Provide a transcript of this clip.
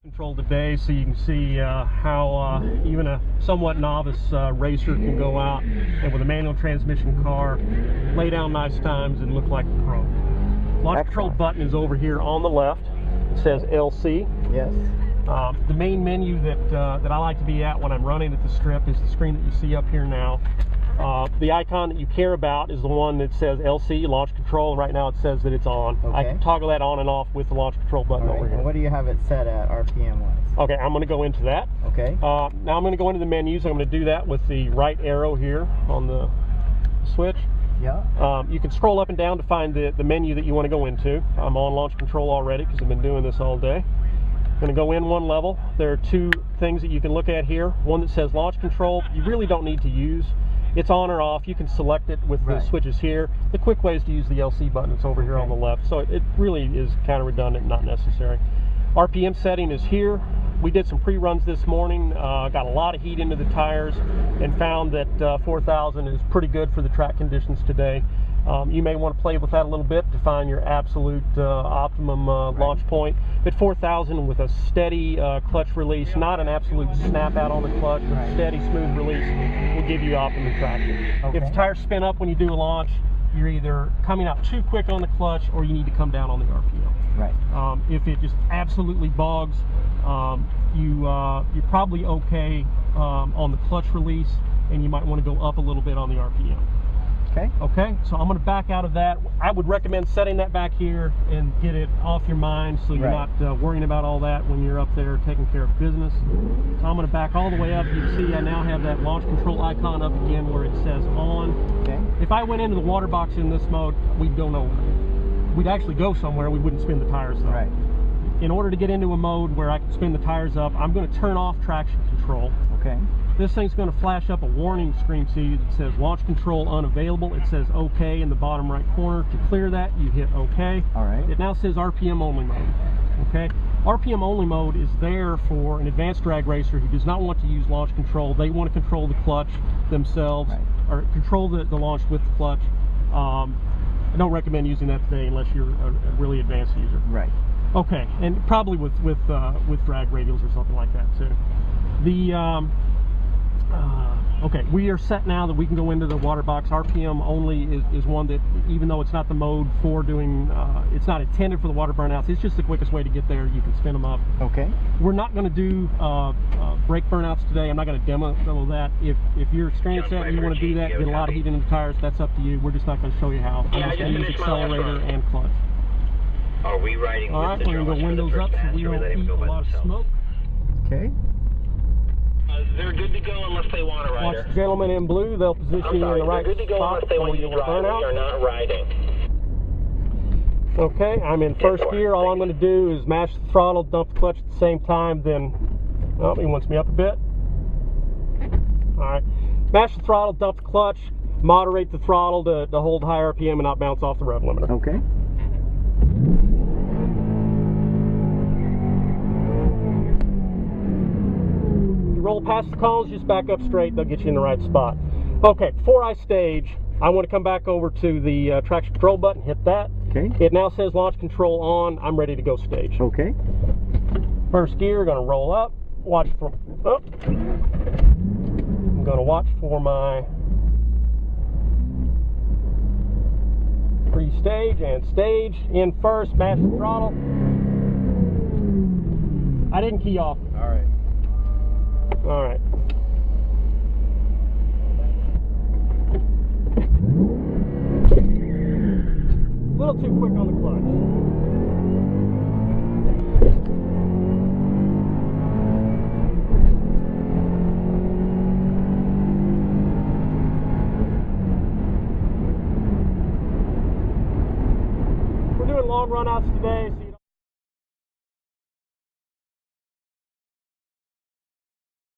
Control today, so you can see how even a somewhat novice racer can go out and with a manual transmission car lay down nice times and look like a pro. Launch control button is over here on the left. It says LC. Yes. The main menu that I like to be at when I'm running at the strip is the screen that you see up here now. The icon that you care about is the one that says LC, launch control. Right now it says that it's on. Okay. I can toggle that on and off with the launch control button over here. And what do you have it set at RPM wise? Okay, I'm going to go into that. Okay. Now I'm going to go into the menus. I'm going to do that with the right arrow here on the switch. Yeah. You can scroll up and down to find the menu that you want to go into. I'm on launch control already because I've been doing this all day. I'm going to go in one level. There are two things that you can look at here. One that says launch control, you really don't need to use. It's on or off. You can select it with the switches here. The quick way is to use the LC button. It's over here on the left. So it really is kind of redundant, not necessary. RPM setting is here. We did some pre-runs this morning. Got a lot of heat into the tires and found that 4,000 is pretty good for the track conditions today. You may want to play with that a little bit to find your absolute optimum launch point. But 4,000 with a steady clutch release, not an absolute snap out on the clutch, but steady, smooth release will give you optimum traction. If the tires spin up when you do a launch, you're either coming out too quick on the clutch or you need to come down on the RPM. Right. If it just absolutely bogs, you're probably okay on the clutch release, and you might want to go up a little bit on the RPM. Okay. Okay, so I'm going to back out of that. I would recommend setting that back here and get it off your mind so you're not worrying about all that when you're up there taking care of business. So I'm going to back all the way up. You can see I now have that launch control icon up again where it says on. Okay. If I went into the water box in this mode, we'd go nowhere. We'd actually go somewhere. We wouldn't spin the tires though. Right. In order to get into a mode where I can spin the tires up, I'm going to turn off traction control. Okay. This thing's going to flash up a warning screen to you that says launch control unavailable. It says OK in the bottom right corner. To clear that, you hit OK. All right. It now says RPM only mode. Okay. RPM only mode is there for an advanced drag racer who does not want to use launch control. They want to control the clutch themselves, or control the launch with the clutch. I don't recommend using that today unless you're a really advanced user. Right. Okay, and probably with drag radials or something like that too. Okay, we are set now that we can go into the water box. RPM only is one that, even though it's not the mode for doing, it's not intended for the water burnouts, it's just the quickest way to get there. You can spin them up. Okay. We're not going to do brake burnouts today. I'm not going to demo that. If you're experienced at it and you want to do that, get a lot of heat into the tires, that's up to you. We're just not going to show you how. I'm just going to use accelerator and clutch. Are we riding all right, we're going to go windows up so we don't eat a lot of smoke. Okay. They're good to go unless they want to ride. Watch the gentleman in blue. They'll position you in the right spot for your burnout. They're not riding. Okay, I'm in first gear. All I'm going to do is mash the throttle, dump the clutch at the same time, then, oh, he wants me up a bit. All right, mash the throttle, dump the clutch, moderate the throttle to hold high RPM and not bounce off the rev limiter. Okay. Roll past the cones, just back up straight, they'll get you in the right spot. Okay, before I stage, I want to come back over to the traction control button, hit that. Okay. It now says launch control on. I'm ready to go stage. Okay. First gear, going to roll up, watch for, oh. I'm going to watch for my pre-stage and stage. In first, mash the throttle. I didn't key off. All right. All right. A little too quick on the clutch. We're doing long runouts today, so